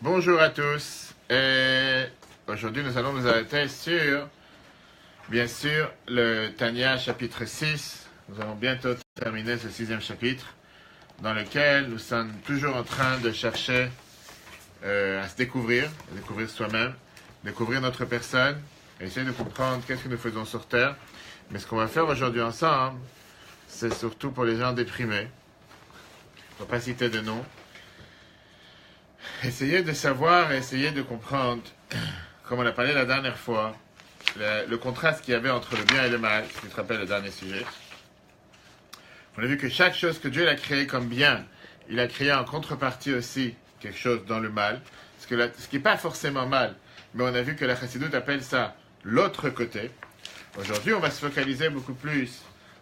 Bonjour à tous. Et aujourd'hui, nous allons nous arrêter sur, bien sûr, le Tanya chapitre 6. Nous allons bientôt terminer ce 6e chapitre dans lequel nous sommes toujours en train de chercher à se découvrir soi-même, découvrir notre personne, et essayer de comprendre qu'est-ce que nous faisons sur Terre. Mais ce qu'on va faire aujourd'hui ensemble, c'est surtout pour les gens déprimés. Je ne vais pas citer de nom. Essayez de savoir et essayer de comprendre, comme on a parlé la dernière fois, le contraste qu'il y avait entre le bien et le mal, si tu te rappelles le dernier sujet. On a vu que chaque chose que Dieu a créée comme bien, il a créé en contrepartie aussi quelque chose dans le mal, ce qui n'est pas forcément mal, mais on a vu que la Chassidoute appelle ça l'autre côté. Aujourd'hui, on va se focaliser beaucoup plus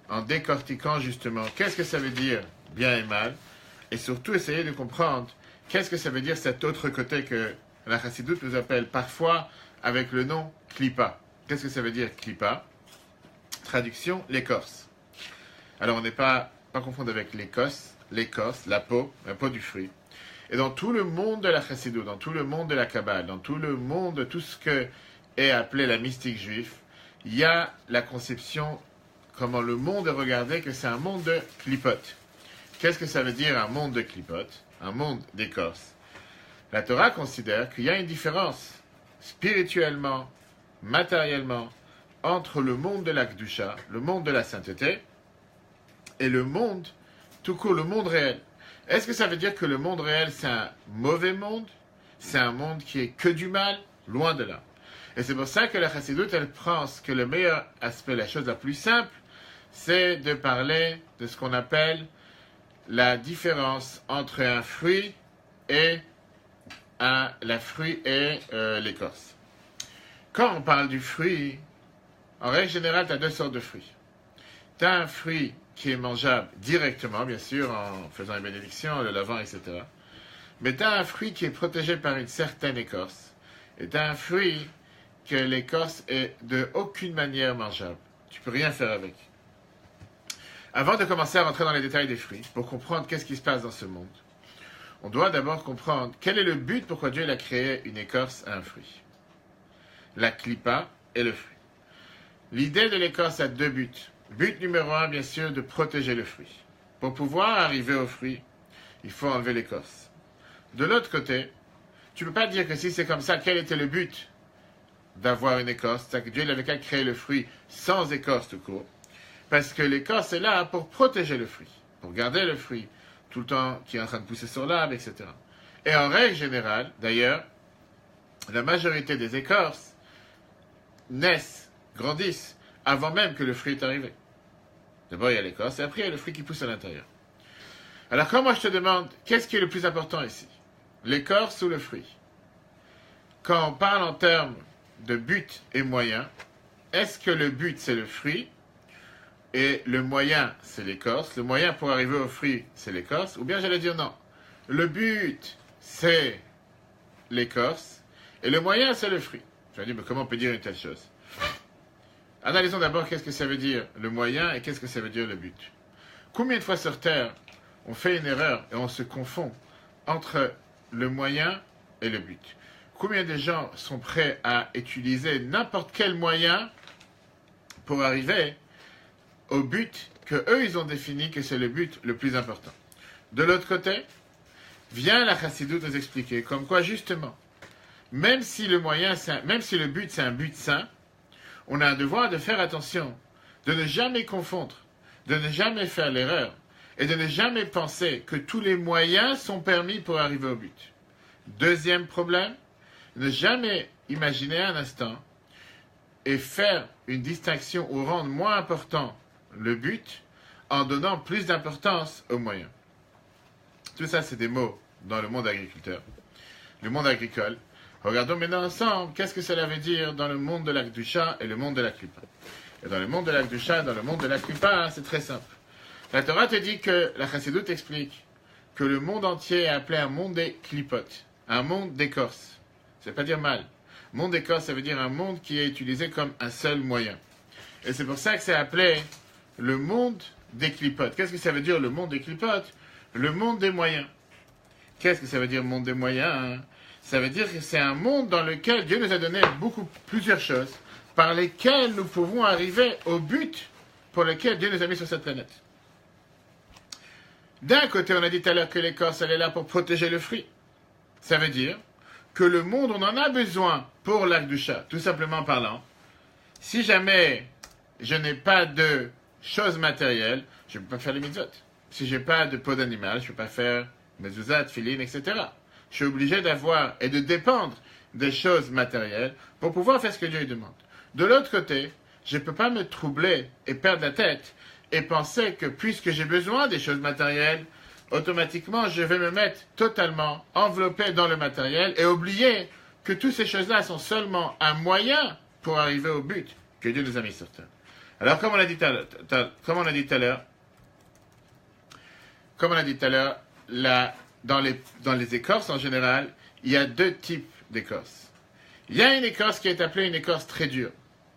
en décortiquant justement qu'est-ce que ça veut dire bien et mal, et surtout essayer de comprendre qu'est-ce que ça veut dire cet autre côté que la Chassidoute nous appelle parfois avec le nom Klippa. Qu'est-ce que ça veut dire Klippa? Traduction, l'écorce. Alors on n'est pas confondre avec l'écorce, la peau du fruit. Et dans tout le monde de la Chassidoute, dans tout le monde de la Kabbale, dans tout le monde de tout ce que est appelé la mystique juive, il y a la conception, comment le monde est regardé, que c'est un monde de Klippot. Qu'est-ce que ça veut dire un monde de Klippot? Un monde d'écorce. La Torah considère qu'il y a une différence spirituellement, matériellement, entre le monde de la Kedusha, le monde de la sainteté, et le monde, tout court, le monde réel. Est-ce que ça veut dire que le monde réel, c'est un mauvais monde? C'est un monde qui est que du mal? Loin de là. Et c'est pour ça que la Chassidoute, elle pense que le meilleur aspect, la chose la plus simple, c'est de parler de ce qu'on appelle la différence entre un fruit et l'écorce. Quand on parle du fruit, en règle générale, tu as deux sortes de fruits. Tu as un fruit qui est mangeable directement, bien sûr, en faisant une bénédiction, le lavant, etc. Mais tu as un fruit qui est protégé par une certaine écorce. Et tu as un fruit que l'écorce est de aucune manière mangeable. Tu peux rien faire avec. Avant de commencer à rentrer dans les détails des fruits, pour comprendre qu'est-ce qui se passe dans ce monde, on doit d'abord comprendre quel est le but pourquoi Dieu a créé une écorce à un fruit. La klippa et le fruit. L'idée de l'écorce a deux buts. But numéro un, bien sûr, de protéger le fruit. Pour pouvoir arriver au fruit, il faut enlever l'écorce. De l'autre côté, tu ne peux pas dire que si c'est comme ça, quel était le but d'avoir une écorce? C'est-à-dire que Dieu avait qu'à créer le fruit sans écorce tout court. Parce que l'écorce est là pour protéger le fruit, pour garder le fruit tout le temps qui est en train de pousser sur l'arbre, etc. Et en règle générale, d'ailleurs, la majorité des écorces naissent, grandissent, avant même que le fruit est arrivé. D'abord, il y a l'écorce, et après, il y a le fruit qui pousse à l'intérieur. Alors, quand moi je te demande, qu'est-ce qui est le plus important ici? L'écorce ou le fruit? Quand on parle en termes de but et moyen, est-ce que le but, c'est le fruit? Et le moyen, c'est l'écorce. Le moyen pour arriver au fruit, c'est l'écorce. Ou bien j'allais dire non. Le but, c'est l'écorce. Et le moyen, c'est le fruit. Je vais dire, mais comment on peut dire une telle chose? Analysons d'abord qu'est-ce que ça veut dire le moyen et qu'est-ce que ça veut dire le but. Combien de fois sur Terre, on fait une erreur et on se confond entre le moyen et le but? Combien de gens sont prêts à utiliser n'importe quel moyen pour arriver au but que eux ils ont défini que c'est le but le plus important. De l'autre côté, vient la Chassidoute nous expliquer comme quoi justement, même si le but c'est un but sain, on a un devoir de faire attention, de ne jamais confondre, de ne jamais faire l'erreur et de ne jamais penser que tous les moyens sont permis pour arriver au but. Deuxième problème, ne jamais imaginer un instant et faire une distinction ou rendre moins important le but en donnant plus d'importance aux moyens. Tout ça, c'est des mots dans le monde agriculteur, le monde agricole. Regardons maintenant ensemble qu'est-ce que cela veut dire dans le monde de la Kedusha et le monde de la Klippa. Et dans le monde de la Kedusha et dans le monde de la Klippa, c'est très simple. La Torah te dit que la Chassidoute explique que le monde entier est appelé un monde des Klippot, un monde d'écorce. Ça ne veut pas dire mal. Monde d'écorce, ça veut dire un monde qui est utilisé comme un seul moyen. Et c'est pour ça que c'est appelé le monde des clipotes. Qu'est-ce que ça veut dire le monde des clipotes? Le monde des moyens. Qu'est-ce que ça veut dire monde des moyens? Ça veut dire que c'est un monde dans lequel Dieu nous a donné plusieurs choses par lesquelles nous pouvons arriver au but pour lequel Dieu nous a mis sur cette planète. D'un côté, on a dit tout à l'heure que l'écorce, elle est là pour protéger le fruit. Ça veut dire que le monde, on en a besoin pour l'Akdusha, tout simplement parlant. Si jamais je n'ai pas de choses matérielles, je ne peux pas faire les mitzvot. Si je n'ai pas de peau d'animal, je ne peux pas faire mezuzah, tefillin, etc. Je suis obligé d'avoir et de dépendre des choses matérielles pour pouvoir faire ce que Dieu lui demande. De l'autre côté, je ne peux pas me troubler et perdre la tête et penser que puisque j'ai besoin des choses matérielles, automatiquement je vais me mettre totalement enveloppé dans le matériel et oublier que toutes ces choses-là sont seulement un moyen pour arriver au but que Dieu nous a mis sur terre. Alors, comme on a dit tout à l'heure, dans les écorces en général, il y a deux types d'écorces. Il y a une écorce qui est appelée une écorce très dure.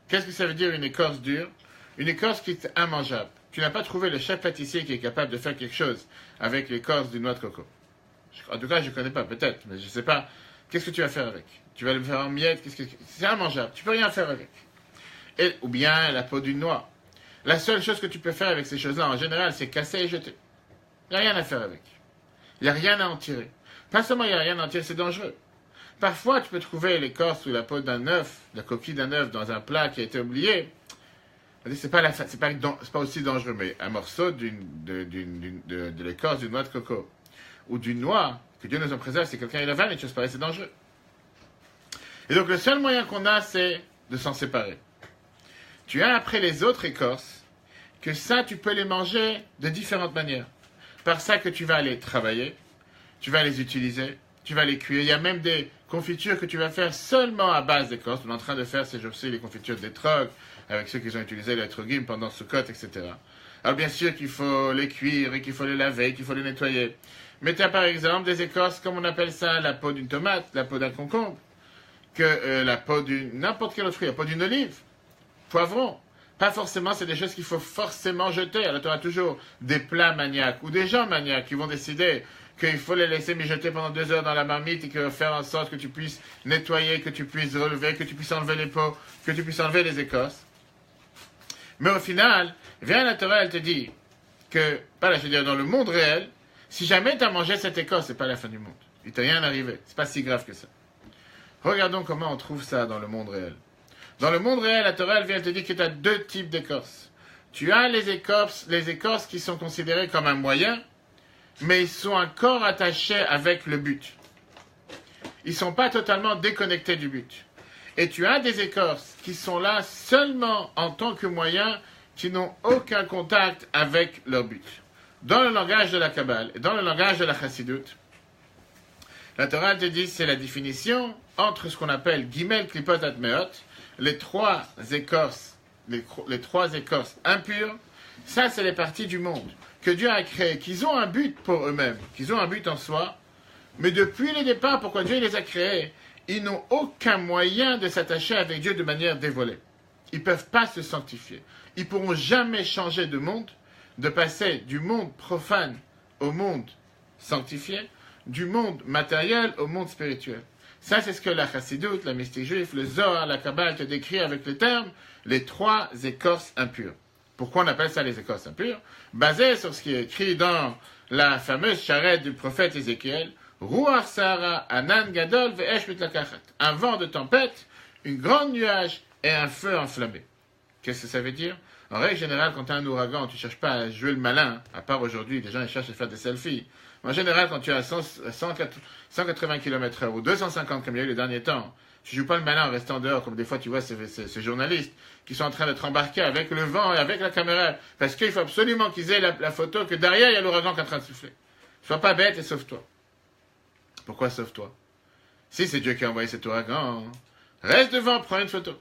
Qu'est-ce que ça veut dire une écorce dure? Une écorce qui est immangeable. Tu n'as pas trouvé le chef pâtissier qui est capable de faire quelque chose avec l'écorce d'une noix de coco. En tout cas, je ne connais pas, peut-être, mais je ne sais pas. Qu'est-ce que tu vas faire avec? Tu vas le faire en miettes? C'est immangeable. Tu ne peux rien faire avec. Ou bien la peau d'une noix. La seule chose que tu peux faire avec ces choses-là, en général, c'est casser et jeter. Il n'y a rien à faire avec. Il n'y a rien à en tirer. Pas seulement il n'y a rien à en tirer, c'est dangereux. Parfois, tu peux trouver l'écorce ou la peau d'un œuf, la coquille d'un œuf dans un plat qui a été oublié. C'est pas aussi dangereux, mais un morceau de l'écorce d'une noix de coco ou d'une noix, que Dieu nous en préserve, c'est quelqu'un qui avale, et choses pareilles, c'est dangereux. Et donc, le seul moyen qu'on a, c'est de s'en séparer. Tu as après les autres écorces, que ça, tu peux les manger de différentes manières. Par ça que tu vas aller travailler, tu vas les utiliser, tu vas les cuire. Il y a même des confitures que tu vas faire seulement à base d'écorce. On est en train de faire ces jours-ci les confitures d'étrog, avec ceux qui ont utilisé l'étrogim pendant Sukkot, etc. Alors bien sûr qu'il faut les cuire, et qu'il faut les laver, qu'il faut les nettoyer. Mais tu as par exemple des écorces, comme on appelle ça, la peau d'une tomate, la peau d'un concombre, la peau d'une n'importe quel autre fruit, la peau d'une olive, poivron. Pas forcément, c'est des choses qu'il faut forcément jeter. Alors tu auras toujours des plats maniaques ou des gens maniaques qui vont décider qu'il faut les laisser mijoter pendant 2 heures dans la marmite et que faire en sorte que tu puisses nettoyer, que tu puisses relever, que tu puisses enlever les peaux, que tu puisses enlever les écorces. Mais au final, vient la Torah, elle te dit que, je veux dire, dans le monde réel, si jamais tu as mangé cette écorce, c'est pas la fin du monde. Il t'est rien arrivé. C'est pas si grave que ça. Regardons comment on trouve ça dans le monde réel. Dans le monde réel, la Torah, elle vient te dire que tu as 2 types d'écorces. Tu as les écorces qui sont considérées comme un moyen, mais ils sont encore attachés avec le but. Ils ne sont pas totalement déconnectés du but. Et tu as des écorces qui sont là seulement en tant que moyen, qui n'ont aucun contact avec leur but. Dans le langage de la Kabbale et dans le langage de la Chassidut, la Torah te dit c'est la définition entre ce qu'on appelle Gimel Klipot Atmeot, les 3 écorces impures. Ça, c'est les parties du monde que Dieu a créées, qu'ils ont un but pour eux-mêmes, qu'ils ont un but en soi. Mais depuis le départ, pourquoi Dieu les a créés, ils n'ont aucun moyen de s'attacher avec Dieu de manière dévoilée. Ils ne peuvent pas se sanctifier. Ils ne pourront jamais changer de monde, de passer du monde profane au monde sanctifié, du monde matériel au monde spirituel. Ça, c'est ce que la Chassidut, la mystique juive, le Zohar, la Kabbale te décrit avec le terme les 3 écorces impures. Pourquoi on appelle ça les écorces impures? Basé sur ce qui est écrit dans la fameuse charrette du prophète Ézéchiel, Ruach Sahara, Anan Gadol, Ve'esh Mitlakachat. Un vent de tempête, une grande nuage et un feu enflammé. Qu'est-ce que ça veut dire? En règle générale, quand tu as un ouragan, tu ne cherches pas à jouer le malin, à part aujourd'hui, les gens ils cherchent à faire des selfies. En général, quand tu as 180 km/h ou 250 comme il y a eu les derniers temps, tu ne joues pas le malin en restant dehors, comme des fois tu vois ces journalistes qui sont en train d'être embarqués avec le vent et avec la caméra, parce qu'il faut absolument qu'ils aient la photo que derrière il y a l'ouragan qui est en train de souffler. Sois pas bête et sauve-toi. Pourquoi sauve-toi? Si c'est Dieu qui a envoyé cet ouragan, reste devant, prends une photo.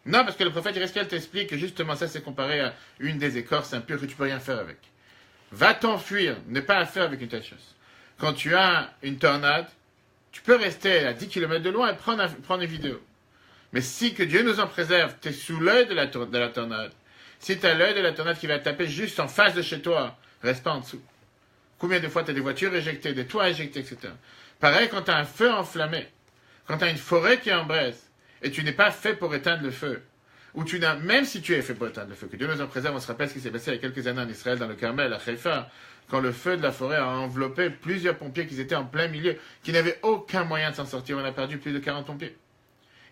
Non, parce que le prophète Ezechiel t'explique que justement ça c'est comparé à une des écorces impures que tu peux rien faire avec. Va t'enfuir, n'aie pas à faire avec une telle chose. Quand tu as une tornade, tu peux rester à 10 km de loin et prendre une vidéo. Mais si que Dieu nous en préserve, tu es sous l'œil de la tornade. Si tu as l'œil de la tornade qui va taper juste en face de chez toi, reste pas en dessous. Combien de fois tu as des voitures éjectées, des toits éjectés, etc. Pareil quand tu as un feu enflammé. quand tu as une forêt qui est en braise, et tu n'es pas fait pour éteindre le feu, ou tu n'as, même si tu es fait pour éteindre le feu, que Dieu nous en préserve, on se rappelle ce qui s'est passé il y a quelques années en Israël, dans le Carmel, à Haïfa, quand le feu de la forêt a enveloppé plusieurs pompiers qui étaient en plein milieu, qui n'avaient aucun moyen de s'en sortir. On a perdu plus de 40 pompiers.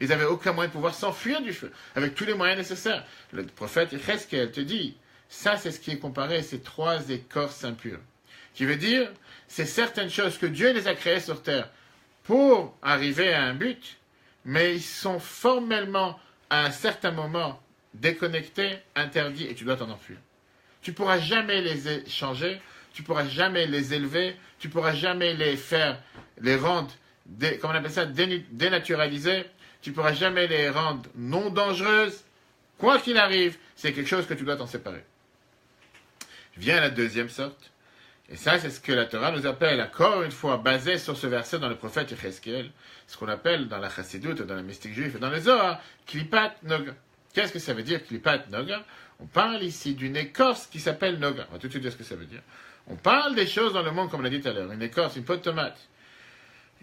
Ils n'avaient aucun moyen de pouvoir s'enfuir du feu, avec tous les moyens nécessaires. Le prophète Yecheskel te dit, ça c'est ce qui est comparé à ces 3 écorces impures. Qui veut dire, c'est certaines choses que Dieu les a créées sur terre pour arriver à un but, mais ils sont formellement, à un certain moment, déconnectés, interdits, et tu dois t'en enfuir. Tu ne pourras jamais les changer, tu ne pourras jamais les élever, tu ne pourras jamais les faire, les rendre, comment on appelle ça, dénaturalisées, tu ne pourras jamais les rendre non dangereuses. Quoi qu'il arrive, c'est quelque chose que tu dois t'en séparer. Vient la deuxième sorte. Et ça, c'est ce que la Torah nous appelle, encore une fois, basé sur ce verset dans le prophète Yecheskel, ce qu'on appelle dans la Chassidoute, dans la mystique juive et dans les Zohar, Klipat Noga. Qu'est-ce que ça veut dire, Klipat Noga? On parle ici d'une écorce qui s'appelle Noga. On va tout de suite dire ce que ça veut dire. On parle des choses dans le monde, comme on l'a dit tout à l'heure. Une écorce, une peau de tomate,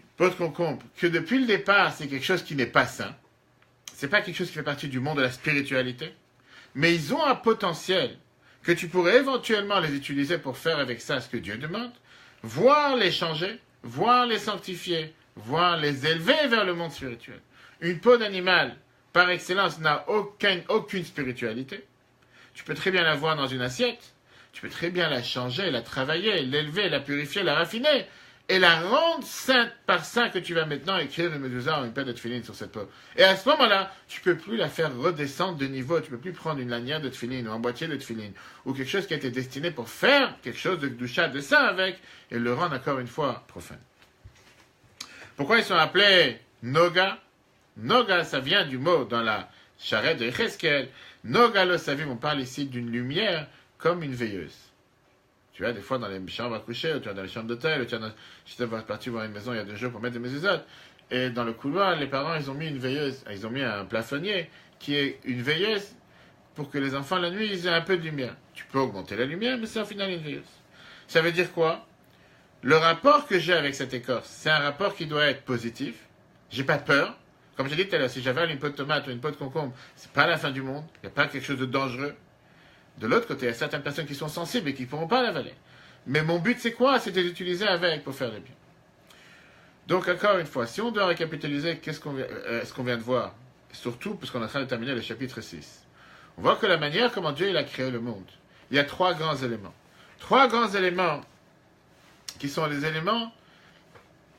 une peau de concombre, que depuis le départ, c'est quelque chose qui n'est pas sain. C'est pas quelque chose qui fait partie du monde de la spiritualité. Mais ils ont un potentiel que tu pourrais éventuellement les utiliser pour faire avec ça ce que Dieu demande, voire les changer, voire les sanctifier, voire les élever vers le monde spirituel. Une peau d'animal, par excellence, n'a aucune spiritualité. Tu peux très bien la voir dans une assiette, tu peux très bien la changer, la travailler, l'élever, la purifier, la raffiner, et la rendre sainte par saint que tu vas maintenant écrire une médusa ou une paire de tefilines sur cette peau. Et à ce moment-là, tu ne peux plus la faire redescendre de niveau, tu ne peux plus prendre une lanière de tefilines ou un boîtier de tefilines, ou quelque chose qui a été destiné pour faire quelque chose de doucha, de saint avec, et le rendre encore une fois profane. Pourquoi ils sont appelés Noga? Noga, ça vient du mot dans la charrette de Yecheskel. Noga lo savim, on parle ici d'une lumière comme une veilleuse. Tu vois, des fois dans les chambres à coucher, ou tu vas dans les chambres d'hôtel, ou tu vas j'étais parti voir une maison il y a 2 jours pour mettre des mezuzot, et dans le couloir, les parents, ils ont mis une veilleuse, ils ont mis un plafonnier qui est une veilleuse pour que les enfants, la nuit, ils aient un peu de lumière. Tu peux augmenter la lumière, mais c'est au final une veilleuse. Ça veut dire quoi? Le rapport que j'ai avec cette écorce, c'est un rapport qui doit être positif. J'ai pas peur. Comme j'ai dit tout à l'heure, si j'avale une peau de tomate ou une peau de concombre, c'est pas la fin du monde. Il n'y a pas quelque chose de dangereux. De l'autre côté, il y a certaines personnes qui sont sensibles et qui ne pourront pas l'avaler. Mais mon but, c'est quoi? C'est de l'utiliser avec pour faire le bien. Donc, encore une fois, si on doit récapitaliser ce qu'on vient de voir, surtout parce qu'on est en train de terminer le chapitre 6, on voit que la manière comment Dieu il a créé le monde, il y a 3 grands éléments. 3 grands éléments qui sont les éléments,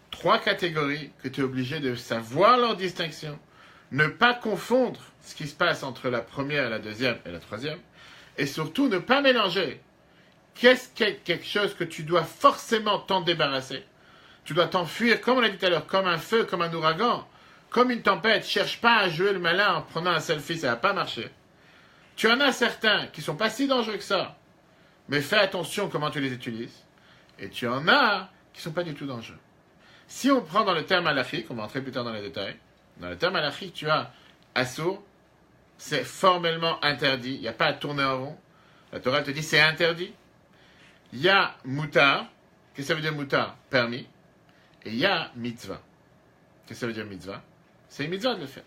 3 catégories que tu es obligé de savoir leur distinction, ne pas confondre ce qui se passe entre la première, la deuxième et la troisième, et surtout ne pas mélanger. Qu'est-ce quelque chose que tu dois forcément t'en débarrasser? Tu dois t'enfuir, comme on l'a dit tout à l'heure, comme un feu, comme un ouragan, comme une tempête. Cherche pas à jouer le malin en prenant un selfie, ça va pas marcher. Tu en as certains qui sont pas si dangereux que ça, mais fais attention comment tu les utilises. Et tu en as qui sont pas du tout dangereux. Si on prend dans le terme halachique, on va entrer plus tard dans les détails, dans le terme halachique, tu as assour, c'est formellement interdit, il n'y a pas à tourner en rond. La Torah te dit c'est interdit. Il y a mutar, qu'est-ce que ça veut dire mutar? Permis. Et il y a mitzvah. Qu'est-ce que ça veut dire mitzvah? C'est une mitzvah de le faire.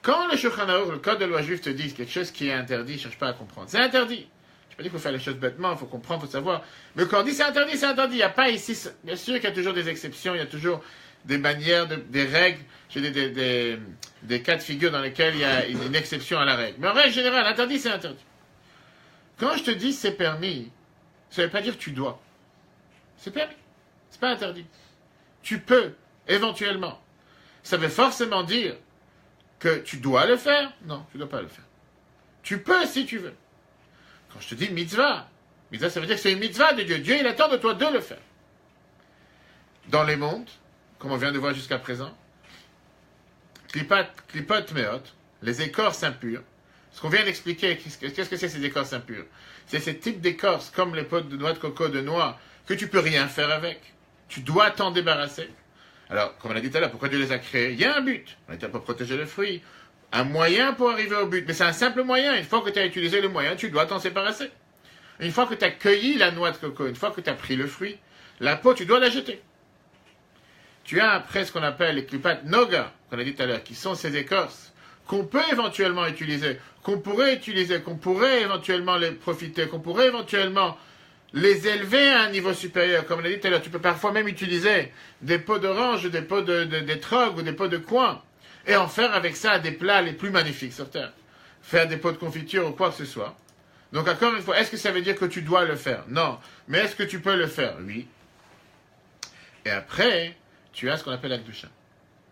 Quand le Shulchan Aruch, le code de loi juif te dit quelque chose qui est interdit, ne cherche pas à comprendre. C'est interdit. Je ne pas dire qu'il faut faire les choses bêtement, il faut comprendre, il faut savoir. Mais quand on dit c'est interdit, c'est interdit. Il n'y a pas ici, bien sûr qu'il y a toujours des exceptions, il y a toujours des manières, des règles, des cas de figure dans lesquels il y a une exception à la règle. Mais en règle générale, interdit, c'est interdit. Quand je te dis c'est permis, ça ne veut pas dire tu dois. C'est permis. C'est pas interdit. Tu peux, éventuellement. Ça veut forcément dire que tu dois le faire? Non, tu ne dois pas le faire. Tu peux si tu veux. Quand je te dis mitzvah, mitzvah ça veut dire que c'est une mitzvah de Dieu. Dieu, il attend de toi de le faire. Dans les mondes, comme on vient de voir jusqu'à présent, klipot meot, les écorces impures, ce qu'on vient d'expliquer, qu'est-ce que c'est ces écorces impures? C'est ces types d'écorces, comme les pots de noix de coco, de noix, que tu peux rien faire avec. Tu dois t'en débarrasser. Alors, comme on a dit tout à l'heure, pourquoi Dieu les a créés? Il y a un but. On était pour protéger le fruit. Un moyen pour arriver au but. Mais c'est un simple moyen. Une fois que tu as utilisé le moyen, tu dois t'en séparer. Une fois que tu as cueilli la noix de coco, une fois que tu as pris le fruit, la peau, tu dois la jeter. tu as après ce qu'on appelle les klipat noga, qu'on a dit tout à l'heure, qui sont ces écorces qu'on peut éventuellement utiliser, qu'on pourrait éventuellement les profiter, qu'on pourrait éventuellement les élever à un niveau supérieur. Comme on a dit tout à l'heure, tu peux parfois même utiliser des pots d'orange, des pots d'étrog ou des pots de coin, et en faire avec ça des plats les plus magnifiques sur Terre. Faire des pots de confiture ou quoi que ce soit. Donc encore une fois, est-ce que ça veut dire que tu dois le faire? Non. Mais est-ce que tu peux le faire? Oui. Et après, tu as ce qu'on appelle la Kedusha.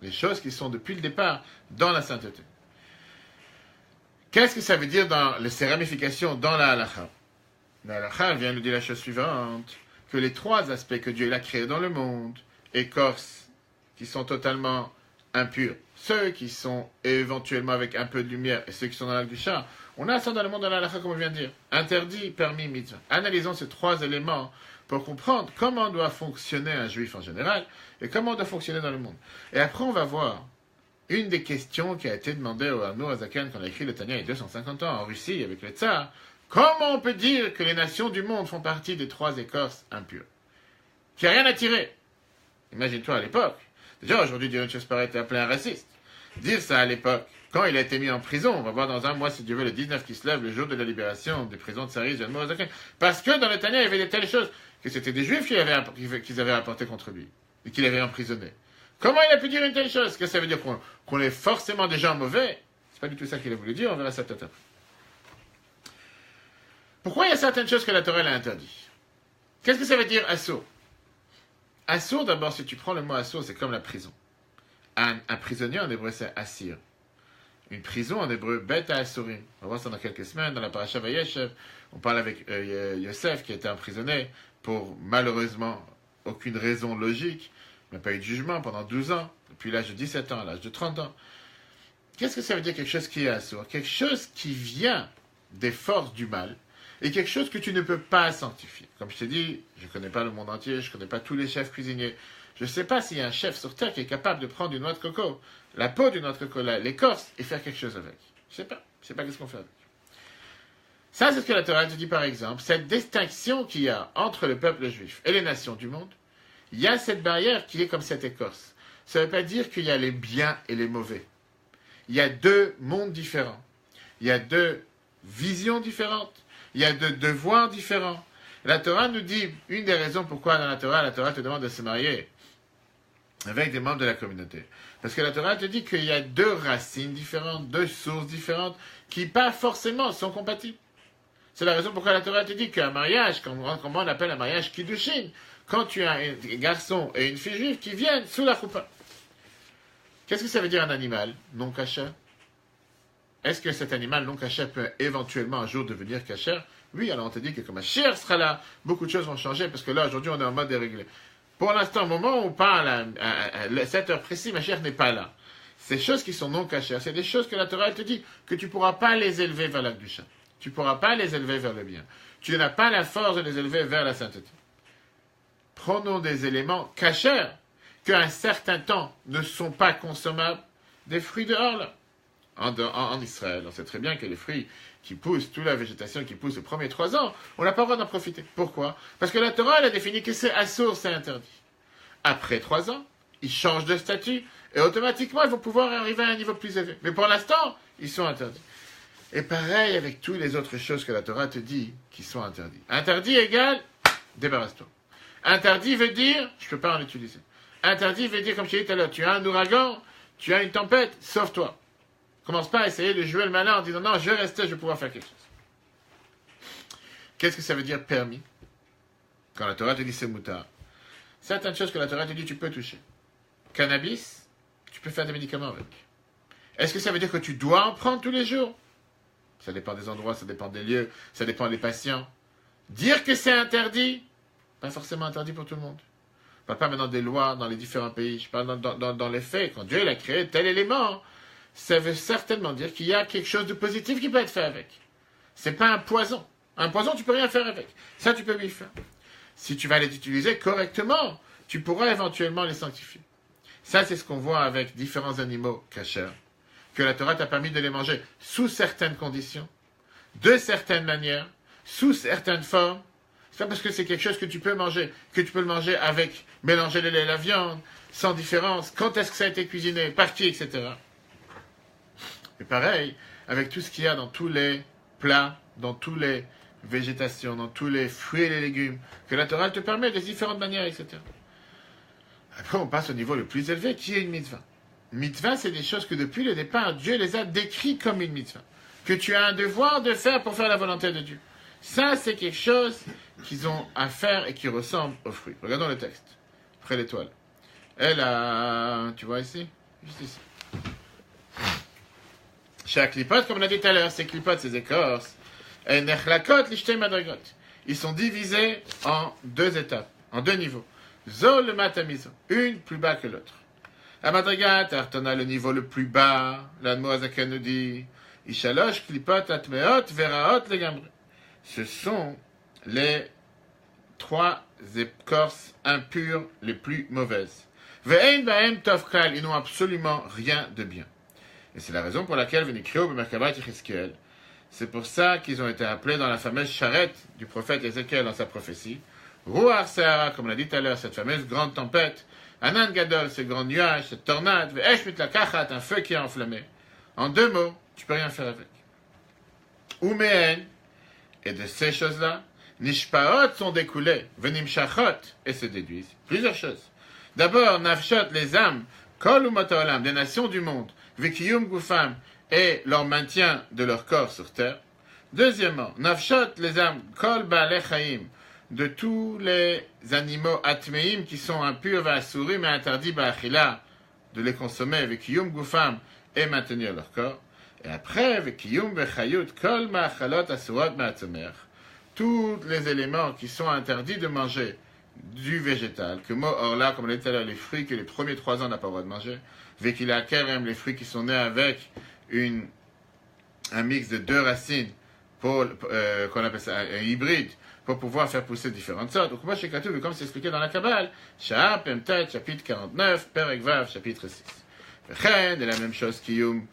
Les choses qui sont depuis le départ dans la sainteté. Qu'est-ce que ça veut dire dans ces ramifications dans la halakha? La halakha vient nous dire la chose suivante, que les trois aspects que Dieu a créés dans le monde, écorces qui sont totalement impurs, ceux qui sont éventuellement avec un peu de lumière et ceux qui sont dans la Kedusha, on a ça dans le monde de la halakha comme on vient de dire. Interdit, permis, mitzvah. Analysons ces trois éléments pour comprendre comment doit fonctionner un juif en général et comment doit fonctionner dans le monde. Et après on va voir une des questions qui a été demandée au Admor Hazaken quand on a écrit le Tanya il y a 250 ans en Russie avec le Tsar. Comment on peut dire que les nations du monde font partie des trois écorces impures? Qui n'a rien à tirer. Imagine-toi à l'époque. Déjà aujourd'hui dire une chose pareille était appelé un raciste. Dire ça à l'époque, quand il a été mis en prison, on va voir dans un mois si Dieu veut le 19 qui se lève, le jour de la libération des prisons de Tsaris, de Admor Hazaken. Parce que dans le Tanya il y avait de telles choses, que c'était des juifs qu'ils avaient apporté contre lui et qu'il avait emprisonné. Comment il a pu dire une telle chose? Qu'est-ce que ça veut dire qu'on est forcément des gens mauvais? C'est pas du tout ça qu'il a voulu dire, on verra ça peut-être après. Pourquoi il y a certaines choses que la Torah a interdit? Qu'est-ce que ça veut dire assour? Assour, d'abord, si tu prends le mot assour, c'est comme la prison. Un prisonnier en hébreu, c'est assir. Une prison en hébreu, bet à assurim. On va voir ça dans quelques semaines, dans la paracha Vayeshev. On parle avec Yosef qui a été emprisonné pour, malheureusement, aucune raison logique. Il n'a pas eu de jugement pendant 12 ans, depuis l'âge de 17 ans à l'âge de 30 ans. Qu'est-ce que ça veut dire quelque chose qui est assour? Quelque chose qui vient des forces du mal et quelque chose que tu ne peux pas sanctifier. Comme je t'ai dit, je ne connais pas le monde entier, je ne connais pas tous les chefs cuisiniers. Je ne sais pas s'il y a un chef sur Terre qui est capable de prendre une noix de coco, la peau d'une noix de coco, l'écorce, et faire quelque chose avec. Je ne sais pas. Je ne sais pas qu'est-ce qu'on fait avec. Ça, c'est ce que la Torah te dit par exemple. Cette distinction qu'il y a entre le peuple juif et les nations du monde, il y a cette barrière qui est comme cette écorce. Ça ne veut pas dire qu'il y a les biens et les mauvais. Il y a deux mondes différents. Il y a deux visions différentes. Il y a deux devoirs différents. La Torah nous dit, une des raisons pourquoi dans la Torah te demande de se marier avec des membres de la communauté. Parce que la Torah te dit qu'il y a deux racines différentes, deux sources différentes, qui pas forcément sont compatibles. C'est la raison pourquoi la Torah te dit qu'un mariage, comment on appelle un mariage kiddushin, quand tu as un garçon et une fille juive qui viennent sous la choupa. Qu'est-ce que ça veut dire un animal non kasher? Est-ce que cet animal non kasher peut éventuellement un jour devenir kasher? Oui, alors on te dit que comme Mashiach sera là, beaucoup de choses vont changer, parce que là, aujourd'hui, on est en mode déréglé. Pour l'instant, au moment où on parle, à 7 heures précis, Mashiach n'est pas là. Ces choses qui sont non cachées, c'est des choses que la Torah te dit que tu ne pourras pas les élever vers la Kedusha. Tu ne pourras pas les élever vers le bien. Tu n'as pas la force de les élever vers la sainteté. Prenons des éléments cachers qu'à un certain temps ne sont pas consommables, des fruits dehors là. En Israël, on sait très bien que les fruits qui poussent, toute la végétation qui pousse les premiers 3 ans, on n'a pas le droit d'en profiter. Pourquoi? Parce que la Torah elle a défini que c'est assour, c'est interdit. Après 3 ans, ils changent de statut et automatiquement ils vont pouvoir arriver à un niveau plus élevé. Mais pour l'instant, ils sont interdits. Et pareil avec toutes les autres choses que la Torah te dit qui sont interdites. Interdit égale, débarrasse-toi. Interdit veut dire, je ne peux pas en utiliser. Interdit veut dire, comme je t'ai dit tout à l'heure, tu as un ouragan, tu as une tempête, sauve-toi. Commence pas à essayer de jouer le malin en disant non, je vais rester, je vais pouvoir faire quelque chose. Qu'est-ce que ça veut dire permis? Quand la Torah te dit c'est moutard. Certaines choses que la Torah te dit tu peux toucher. Cannabis, tu peux faire des médicaments avec. Est-ce que ça veut dire que tu dois en prendre tous les jours? Ça dépend des endroits, ça dépend des lieux, ça dépend des patients. Dire que c'est interdit, pas forcément interdit pour tout le monde. Je ne parle pas maintenant des lois dans les différents pays, je parle dans les faits. Quand Dieu a créé tel élément, ça veut certainement dire qu'il y a quelque chose de positif qui peut être fait avec. Ce n'est pas un poison. Un poison, tu ne peux rien faire avec. Ça, tu peux lui faire. Si tu vas les utiliser correctement, tu pourras éventuellement les sanctifier. Ça, c'est ce qu'on voit avec différents animaux cachers, que la Torah t'a permis de les manger sous certaines conditions, de certaines manières, sous certaines formes, C'est pas parce que c'est quelque chose que tu peux manger, que tu peux le manger avec, mélanger le lait et la viande, sans différence, quand est-ce que ça a été cuisiné, par qui, etc. Et pareil, avec tout ce qu'il y a dans tous les plats, dans toutes les végétations, dans tous les fruits et les légumes, que la Torah te permet de différentes manières, etc. Après, on passe au niveau le plus élevé, qui est une mitzvah. Mitzvah, c'est des choses que depuis le départ, Dieu les a décrites comme une mitzvah. Que tu as un devoir de faire pour faire la volonté de Dieu. Ça, c'est quelque chose qu'ils ont à faire et qui ressemble aux fruits. Regardons le texte. Après l'étoile. Elle a... Tu vois ici? Juste ici. Chaque clipote, comme on a dit tout à l'heure, ces clipotes, ces écorces, ils sont divisés en deux étapes, en deux niveaux. Zol le matamizo, une plus bas que l'autre. La madrigat, on a le niveau le plus bas, l'admoazaken nous dit, Ishalosh, klipot, atmeot, veraot, les gambrés. Ce sont les trois écorces impures les plus mauvaises. Ve'ein ba'em tovkal, ils n'ont absolument rien de bien. Et c'est la raison pour laquelle Vénikrio, Bemerkabat, Yecheskel. C'est pour ça qu'ils ont été appelés dans la fameuse charrette du prophète Ézéchiel dans sa prophétie. Ruach Sahara, comme on l'a dit tout à l'heure, cette fameuse grande tempête. Anan Gadol, ce grand nuage, cette tornade. Ve'esh mitlakachat, un feu qui est enflammé. En deux mots, tu peux rien faire avec. Umehen, et de ces choses-là, Nishpaot sont découlées, Venim Shachot, et se déduisent. Plusieurs choses. D'abord, Nafshot, les âmes, Kol Umotolam, des nations du monde, Vekiyum Gufam, et leur maintien de leur corps sur terre. Deuxièmement, Nafshot, les âmes, Kol Baalei Chaim, de tous les animaux atmeim qui sont impurs, Vasurim et interdits, Ba'achila, de les consommer, Vekiyum Gufam, et maintenir leur corps. Et après, Vekiyum Vechayut, Kol Ma'achalot Asurot Ma'atzomer, tous les éléments qui sont interdits de manger du végétal, que mot orla, comme on l'a dit tout à l'heure, les fruits que les premiers 3 ans n'a pas le droit de manger, Vekila Kerem, les fruits qui sont nés avec un mix de 2 racines, qu'on appelle ça un hybride, pour pouvoir faire pousser différentes sortes. Donc moi, chez Katou, comme c'est expliqué dans la Kabbale, Sha'ap, Pemtat, chapitre 49, Perek Vav, chapitre 6. Vechen, et la même chose, Kiyum,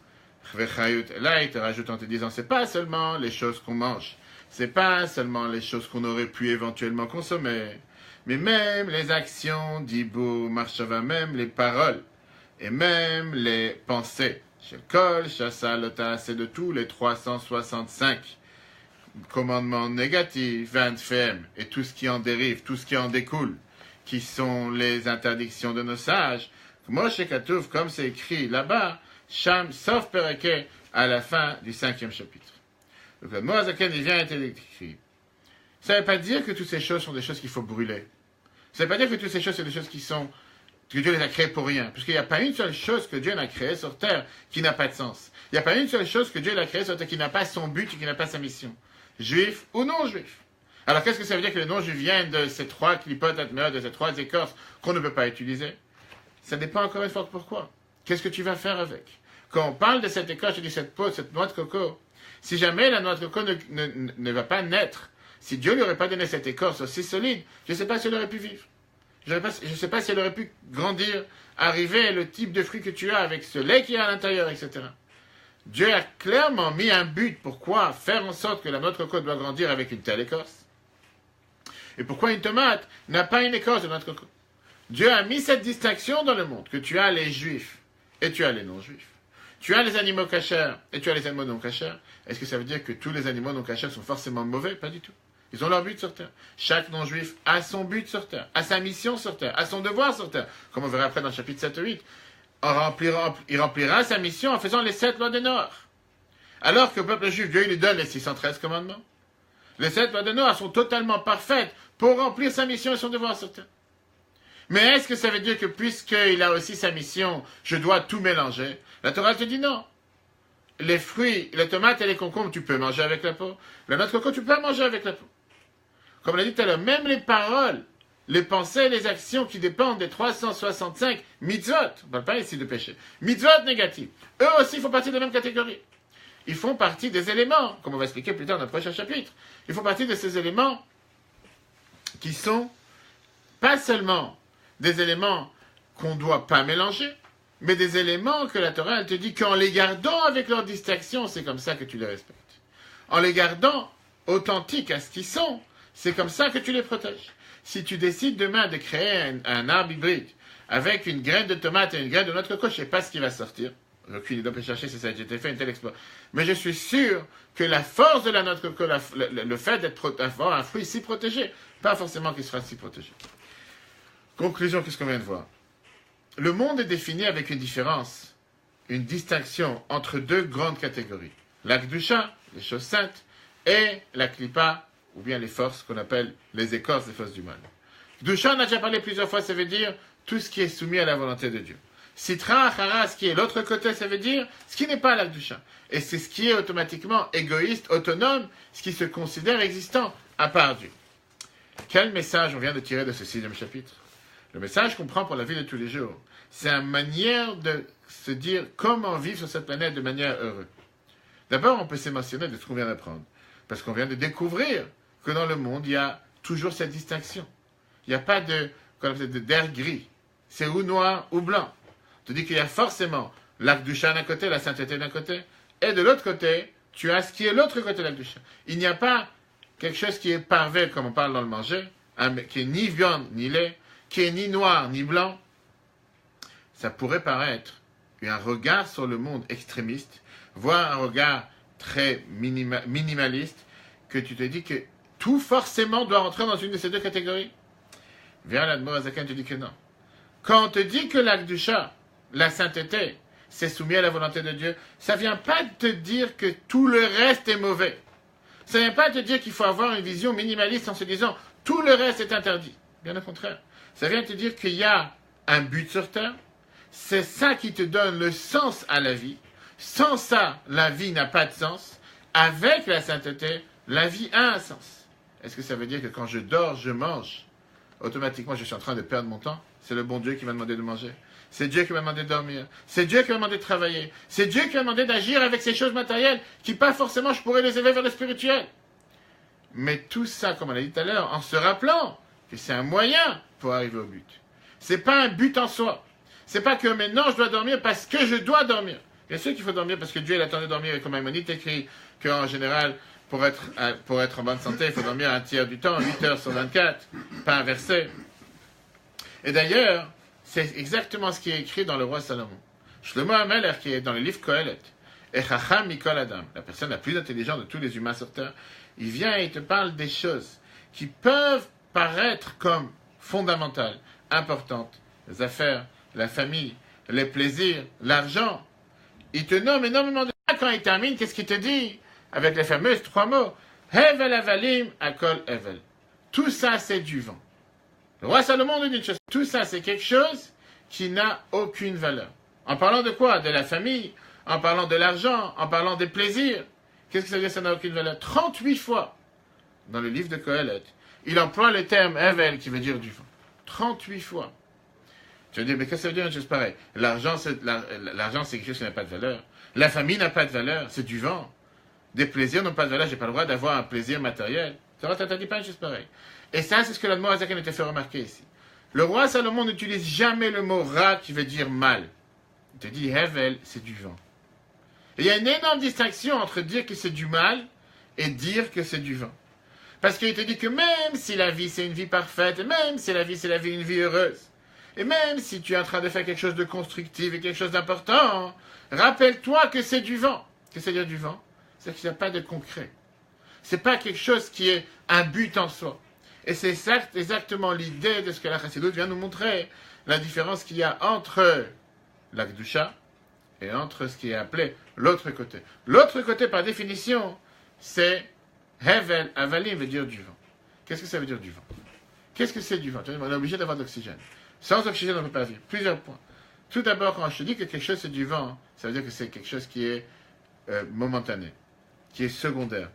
Vechayut, là, il te rajoute en te disant, c'est pas seulement les choses qu'on mange, c'est pas seulement les choses qu'on aurait pu éventuellement consommer, mais même les actions, Dibou, Marshava, même les paroles, et même les pensées. Chez le Kol, Shassa, Lota, c'est de tous les 365 commandements négatifs, 20 fem, et tout ce qui en dérive, tout ce qui en découle, qui sont les interdictions de nos sages. Moshe Katouf, comme c'est écrit là-bas, Sham, sauf Pereke, à la fin du 5e chapitre. Donc le mot Azaken, il vient être écrit. Ça ne veut pas dire que toutes ces choses sont des choses qu'il faut brûler. Ça ne veut pas dire que toutes ces choses sont des choses que Dieu les a créées pour rien. Puisqu'il n'y a pas une seule chose que Dieu n'a créée sur terre qui n'a pas de sens. Il n'y a pas une seule chose que Dieu a créée sur terre qui n'a pas son but et qui n'a pas sa mission. Juif ou non juif. Alors qu'est-ce que ça veut dire que les non-juifs viennent de ces 3 clipotes atméot, de ces 3 écorces qu'on ne peut pas utiliser? Ça dépend encore une fois de pourquoi. Qu'est-ce que tu vas faire avec? Quand on parle de cette écorce, je dis cette peau, cette noix de coco, si jamais la noix de coco ne va pas naître, si Dieu ne lui aurait pas donné cette écorce aussi solide, je ne sais pas si elle aurait pu vivre. Je ne sais pas si elle aurait pu grandir, arriver le type de fruit que tu as avec ce lait qui est à l'intérieur, etc. Dieu a clairement mis un but. Pourquoi faire en sorte que la noix de coco doit grandir avec une telle écorce? Et pourquoi une tomate n'a pas une écorce de noix de coco? Dieu a mis cette distinction dans le monde, que tu as les juifs et tu as les non-juifs. Tu as les animaux cachers et tu as les animaux non cachers. Est-ce que ça veut dire que tous les animaux non cachers sont forcément mauvais? Pas du tout. Ils ont leur but sur terre. Chaque non-juif a son but sur terre, a sa mission sur terre, a son devoir sur terre. Comme on verra après dans le chapitre 7 et 8. Il remplira sa mission en faisant les 7 lois de Noach. Alors que le peuple juif, Dieu lui donne les 613 commandements. Les 7 lois de Noach sont totalement parfaites pour remplir sa mission et son devoir sur terre. Mais est-ce que ça veut dire que puisqu'il a aussi sa mission, je dois tout mélanger? La Torah te dit non. Les fruits, les tomates et les concombres, tu peux manger avec la peau. La noix de coco, tu peux manger avec la peau. Comme on l'a dit tout à l'heure, même les paroles, les pensées, les actions qui dépendent des 365 mitzvot, on ne parle pas ici de péché, mitzvot négatifs, eux aussi font partie de la même catégorie. Ils font partie des éléments, comme on va expliquer plus tard dans le prochain chapitre, ils font partie de ces éléments qui sont pas seulement des éléments qu'on ne doit pas mélanger, mais des éléments que la Torah elle te dit qu'en les gardant avec leur distinction, c'est comme ça que tu les respectes. En les gardant authentiques à ce qu'ils sont, C'est comme ça que tu les protèges. Si tu décides demain de créer un arbre hybride avec une graine de tomate et une graine de notre coche, je ne sais pas ce qui va sortir. Aucune idée, on peut chercher si ça a été fait, un tel exploit. Mais je suis sûr que la force de la noix de coco, le fait d'avoir un fruit si protégé, pas forcément qu'il sera si protégé. Conclusion, qu'est-ce qu'on vient de voir? Le monde est défini avec une différence, une distinction entre deux grandes catégories. La Kedusha, les choses saintes, et la Klippa, ou bien les forces qu'on appelle les écorces, les forces du mal. Kedusha, on a déjà parlé plusieurs fois, ça veut dire tout ce qui est soumis à la volonté de Dieu. Sitra, Achara, ce qui est l'autre côté, ça veut dire ce qui n'est pas la Kedusha. Et c'est ce qui est automatiquement égoïste, autonome, ce qui se considère existant à part Dieu. Quel message on vient de tirer de ce 6e chapitre? Le message qu'on prend pour la vie de tous les jours, c'est une manière de se dire comment vivre sur cette planète de manière heureuse. D'abord, on peut s'émotionner de ce qu'on vient d'apprendre. Parce qu'on vient de découvrir que dans le monde, il y a toujours cette distinction. Il n'y a pas d'air gris. C'est ou noir ou blanc. On te dit qu'il y a forcément l'Akdusha d'un côté, la sainteté d'un côté, et de l'autre côté, tu as ce qui est l'autre côté de l'Akdusha. Il n'y a pas quelque chose qui est parvé, comme on parle dans le manger, qui est ni viande ni lait, qui est ni noir ni blanc. Ça pourrait paraître un regard sur le monde extrémiste, voire un regard très minimaliste, que tu te dis que tout forcément doit rentrer dans une de ces deux catégories. Viens l'Admor Azaken te dit que non. Quand on te dit que l'Akdusha, la sainteté, c'est soumis à la volonté de Dieu, ça ne vient pas te dire que tout le reste est mauvais. Ça ne vient pas te dire qu'il faut avoir une vision minimaliste en se disant tout le reste est interdit. Bien au contraire. Ça vient te dire qu'il y a un but sur terre. C'est ça qui te donne le sens à la vie. Sans ça, la vie n'a pas de sens. Avec la sainteté, la vie a un sens. Est-ce que ça veut dire que quand je dors, je mange? Automatiquement, je suis en train de perdre mon temps. C'est le bon Dieu qui m'a demandé de manger. C'est Dieu qui m'a demandé de dormir. C'est Dieu qui m'a demandé de travailler. C'est Dieu qui m'a demandé d'agir avec ces choses matérielles qui, pas forcément, je pourrais les élever vers le spirituel. Mais tout ça, comme on l'a dit tout à l'heure, en se rappelant que c'est un moyen pour arriver au but. C'est pas un but en soi. C'est pas que maintenant je dois dormir parce que je dois dormir. Bien sûr qu'il faut dormir parce que Dieu il attend de dormir. Et comme Maïmonide écrit qu'en général, pour être en bonne santé, il faut dormir un tiers du temps, 8 heures sur 24, pas inversé. Et d'ailleurs, c'est exactement ce qui est écrit dans le roi Salomon. Shlomo HaMelech, qui est dans le livre Kohelet, et Chacham Mikol Adam, la personne la plus intelligente de tous les humains sur terre, il vient et il te parle des choses qui peuvent paraître comme fondamentales, importantes, les affaires, la famille, les plaisirs, l'argent. Il te nomme énormément de choses. Quand il termine, qu'est-ce qu'il te dit? Avec les fameuses 3 mots. Hevel avalim akol hevel. Tout ça, c'est du vent. Le roi Salomon nous dit une chose. Tout ça, c'est quelque chose qui n'a aucune valeur. En parlant de quoi? De la famille, en parlant de l'argent, en parlant des plaisirs. Qu'est-ce que ça veut dire ça n'a aucune valeur? 38 fois dans le livre de Kohelet, il emploie le terme hevel qui veut dire du vent. 38 fois. Tu vas dire, mais qu'est-ce que ça veut dire une chose pareille? L'argent, c'est quelque chose qui n'a pas de valeur. La famille n'a pas de valeur, c'est du vent. Des plaisirs n'ont pas de valeur, j'ai pas le droit d'avoir un plaisir matériel. Tu ne t'interdis pas une chose pareille. Et ça, c'est ce que l'Admor Azaken était fait remarquer ici. Le roi Salomon n'utilise jamais le mot ra qui veut dire mal. Il te dit, hevel, c'est du vent. Et il y a une énorme distinction entre dire que c'est du mal et dire que c'est du vent. Parce qu'il te dit que même si la vie c'est une vie parfaite, et même si la vie c'est une vie heureuse, et même si tu es en train de faire quelque chose de constructif et quelque chose d'important, rappelle-toi que c'est du vent. Qu'est-ce que c'est dire du vent? C'est qu'il n'y a pas de concret. C'est pas quelque chose qui est un but en soi. Et c'est exactement l'idée de ce que la Chassidoute vient nous montrer, la différence qu'il y a entre la Kedusha et entre ce qui est appelé l'autre côté. L'autre côté, par définition, c'est Hevel, Avalim veut dire du vent. Qu'est-ce que ça veut dire du vent? Qu'est-ce que c'est du vent? On est obligé d'avoir de l'oxygène. Sans oxygène, on ne peut pas vivre. Plusieurs points. Tout d'abord, quand je te dis que quelque chose c'est du vent, ça veut dire que c'est quelque chose qui est momentané, qui est secondaire,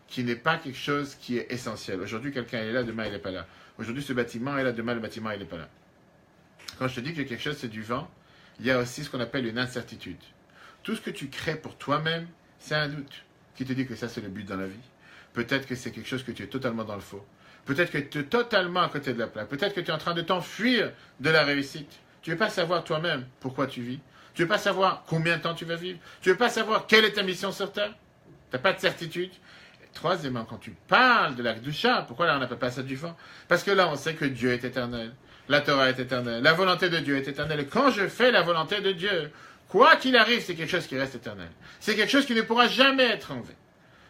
qui n'est pas quelque chose qui est essentiel. Aujourd'hui, quelqu'un est là, demain, il n'est pas là. Aujourd'hui, ce bâtiment est là, demain, le bâtiment, il n'est pas là. Quand je te dis que quelque chose c'est du vent, il y a aussi ce qu'on appelle une incertitude. Tout ce que tu crées pour toi-même, c'est un doute qui te dit que ça, c'est le but dans la vie. Peut-être que c'est quelque chose que tu es totalement dans le faux. Peut-être que tu es totalement à côté de la plaque. Peut-être que tu es en train de t'enfuir de la réussite. Tu ne veux pas savoir toi-même pourquoi tu vis. Tu ne veux pas savoir combien de temps tu vas vivre. Tu ne veux pas savoir quelle est ta mission sur Terre. Tu n'as pas de certitude. Troisièmement, quand tu parles de la Kedusha, pourquoi là on n'appelle pas ça du vent? Parce que là on sait que Dieu est éternel, la Torah est éternelle, la volonté de Dieu est éternelle. Et quand je fais la volonté de Dieu, quoi qu'il arrive, c'est quelque chose qui reste éternel. C'est quelque chose qui ne pourra jamais être enlevé.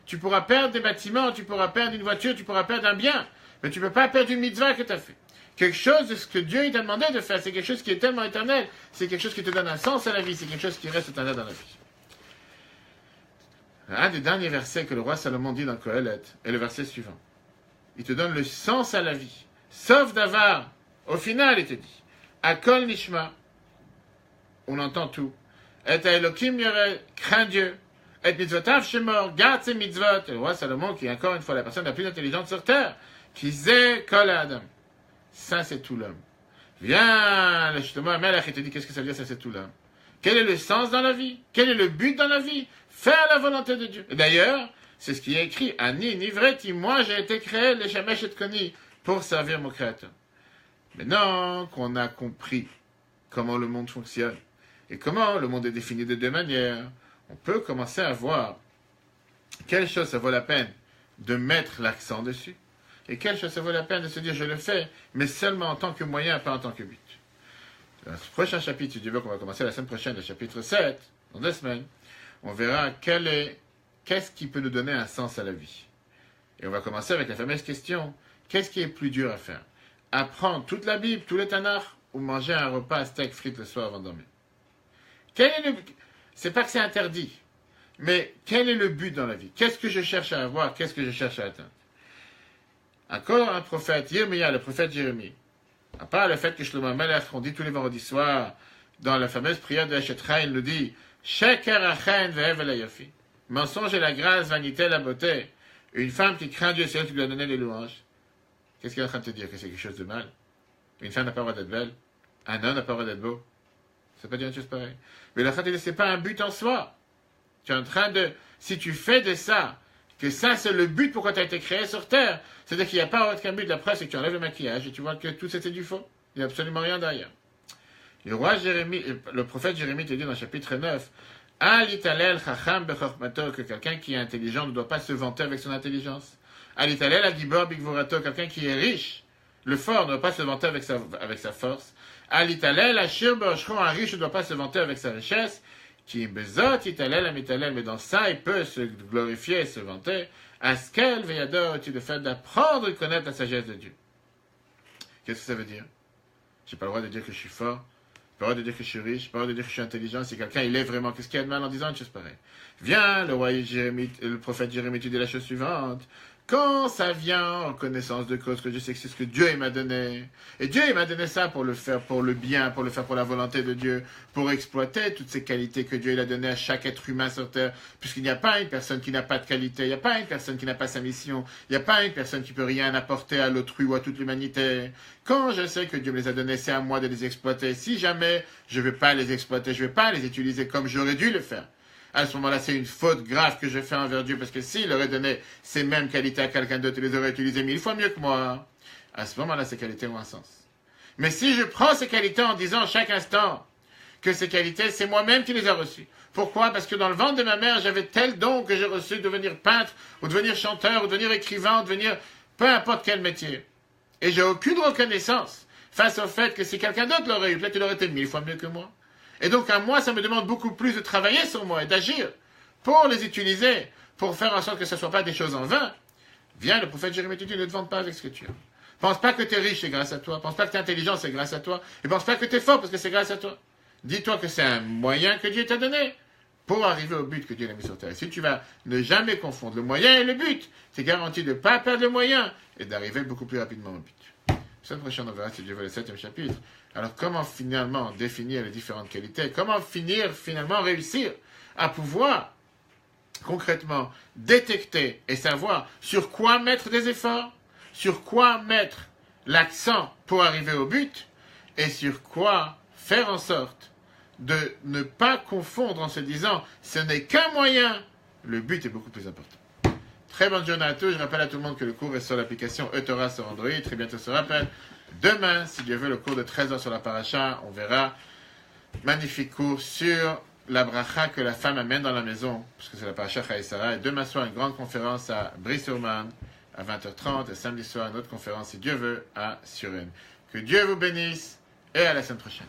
Tu pourras perdre des bâtiments, tu pourras perdre une voiture, tu pourras perdre un bien, mais tu ne peux pas perdre une mitzvah que tu as fait. Quelque chose de ce que Dieu t'a demandé de faire, c'est quelque chose qui est tellement éternel, c'est quelque chose qui te donne un sens à la vie, c'est quelque chose qui reste éternel dans la vie. Un des derniers versets que le roi Salomon dit dans Kohelet est le verset suivant. Il te donne le sens à la vie. Sauf d'avar. Au final, il te dit. Akol nishma. On entend tout. Et Elohim yore. Crains Dieu. Et mitzvotav shemor. Garde ses mitzvot. Et le roi Salomon, qui est encore une fois la personne la plus intelligente sur terre, qui zé kol adam. Ça, c'est tout l'homme. Viens, le Shlomo Amelech, il te dit qu'est-ce que ça veut dire, ça, c'est tout l'homme. Quel est le sens dans la vie? Quel est le but dans la vie? Faire la volonté de Dieu. Et d'ailleurs, c'est ce qui est écrit. Ani nivreti, moi j'ai été créé, les shamesh et koni, pour servir mon Créateur. Maintenant qu'on a compris comment le monde fonctionne et comment le monde est défini de deux manières, on peut commencer à voir quelle chose ça vaut la peine de mettre l'accent dessus et quelle chose ça vaut la peine de se dire je le fais, mais seulement en tant que moyen, pas en tant que but. Dans ce prochain chapitre, si Dieu veut qu'on va commencer la semaine prochaine, le chapitre 7, dans 2 semaines, on verra qu'est-ce qui peut nous donner un sens à la vie. Et on va commencer avec la fameuse question, qu'est-ce qui est plus dur à faire? Apprendre toute la Bible, tous les Tanakh, ou manger un repas steak frites le soir avant de dormir? C'est pas que c'est interdit, mais quel est le but dans la vie? Qu'est-ce que je cherche à avoir? Qu'est-ce que je cherche à atteindre? Encore un prophète, Yirmiyah, le prophète Jérémie. À part le fait que Shlomo Amelech, on dit tous les vendredis soirs, dans la fameuse prière de Hachetcha, il nous dit Sheker achen ve'evel hayofi. Mensonge et la grâce, vanité, la beauté. Une femme qui craint Dieu, c'est elle qui lui a donné les louanges. Qu'est-ce qu'il est en train de te dire? Que c'est quelque chose de mal? Une femme n'a pas le droit d'être belle? Un homme n'a pas le droit d'être beau? Ça peut dire une chose pareille. Mais le Khatil, c'est pas un but en soi. Tu es en train de. Si tu fais de ça, que ça c'est le but pourquoi tu as été créé sur terre, c'est-à-dire qu'il n'y a pas aucun but. La presse, c'est que tu enlèves le maquillage et tu vois que tout c'était du faux. Il n'y a absolument rien derrière. Le roi Jérémie, le prophète Jérémie te dit dans le chapitre 9, Al italel chacham bechormato, que quelqu'un qui est intelligent ne doit pas se vanter avec son intelligence. Al italel agibor bigvorato, quelqu'un qui est riche, le fort ne doit pas se vanter avec sa force. Al italel ashir beoshro, un riche ne doit pas se vanter avec sa richesse. Qui bezot italel amitalel, mais dans ça il peut se glorifier et se vanter. Askel veyador, tu le fait d'apprendre et de connaître la sagesse de Dieu. Qu'est-ce que ça veut dire? J'ai pas le droit de dire que je suis fort. J'ai pas le droit de dire que je suis riche, j'ai pas le droit de dire que je suis intelligent. Si quelqu'un il est vraiment, qu'est-ce qu'il y a de mal en disant une chose pareille? Viens, le prophète Jérémie te dit la chose suivante. Quand ça vient en connaissance de cause, que je sais que c'est ce que Dieu il m'a donné, et Dieu il m'a donné ça pour le faire pour le bien, pour le faire pour la volonté de Dieu, pour exploiter toutes ces qualités que Dieu il a données à chaque être humain sur terre, puisqu'il n'y a pas une personne qui n'a pas de qualité, il n'y a pas une personne qui n'a pas sa mission, il n'y a pas une personne qui peut rien apporter à l'autrui ou à toute l'humanité. Quand je sais que Dieu me les a donnés, c'est à moi de les exploiter. Si jamais je ne vais pas les exploiter, je ne vais pas les utiliser comme j'aurais dû le faire, à ce moment-là, c'est une faute grave que je fais envers Dieu, parce que s'il aurait donné ces mêmes qualités à quelqu'un d'autre, il les aurait utilisées 1000 fois mieux que moi. À ce moment-là, ces qualités ont un sens. Mais si je prends ces qualités en disant à chaque instant que ces qualités, c'est moi-même qui les ai reçues. Pourquoi? Parce que dans le ventre de ma mère, j'avais tel don que j'ai reçu de devenir peintre, ou devenir chanteur, ou devenir écrivain, ou devenir peu importe quel métier. Et j'ai aucune reconnaissance face au fait que si quelqu'un d'autre l'aurait eu, peut-être qu'il aurait été 1000 fois mieux que moi. Et donc, à moi, ça me demande beaucoup plus de travailler sur moi et d'agir pour les utiliser, pour faire en sorte que ce ne soit pas des choses en vain. Viens, le prophète Jérémie te dit, ne te vante pas avec ce que tu as. Pense pas que tu es riche, c'est grâce à toi. Pense pas que tu es intelligent, c'est grâce à toi. Et pense pas que tu es fort, parce que c'est grâce à toi. Dis-toi que c'est un moyen que Dieu t'a donné pour arriver au but que Dieu a mis sur terre. Et si tu vas ne jamais confondre le moyen et le but, tu es garanti de ne pas perdre le moyen et d'arriver beaucoup plus rapidement au but. La semaine prochaine, on verra si Dieu veut le 7e chapitre. Alors, comment finalement définir les différentes qualités? Comment finalement réussir à pouvoir concrètement détecter et savoir sur quoi mettre des efforts, sur quoi mettre l'accent pour arriver au but, et sur quoi faire en sorte de ne pas confondre en se disant ce n'est qu'un moyen, le but est beaucoup plus important. Très bonne journée à tous. Je rappelle à tout le monde que le cours est sur l'application eTorah sur Android. Très bientôt se rappelle. Demain, si Dieu veut, le cours de 13h sur la paracha, on verra magnifique cours sur la bracha que la femme amène dans la maison, parce que c'est la paracha Chaïsara, et demain soir, une grande conférence à Bris-sur-Marne, à 20h30, et samedi soir, une autre conférence, si Dieu veut, à Suresnes. Que Dieu vous bénisse, et à la semaine prochaine.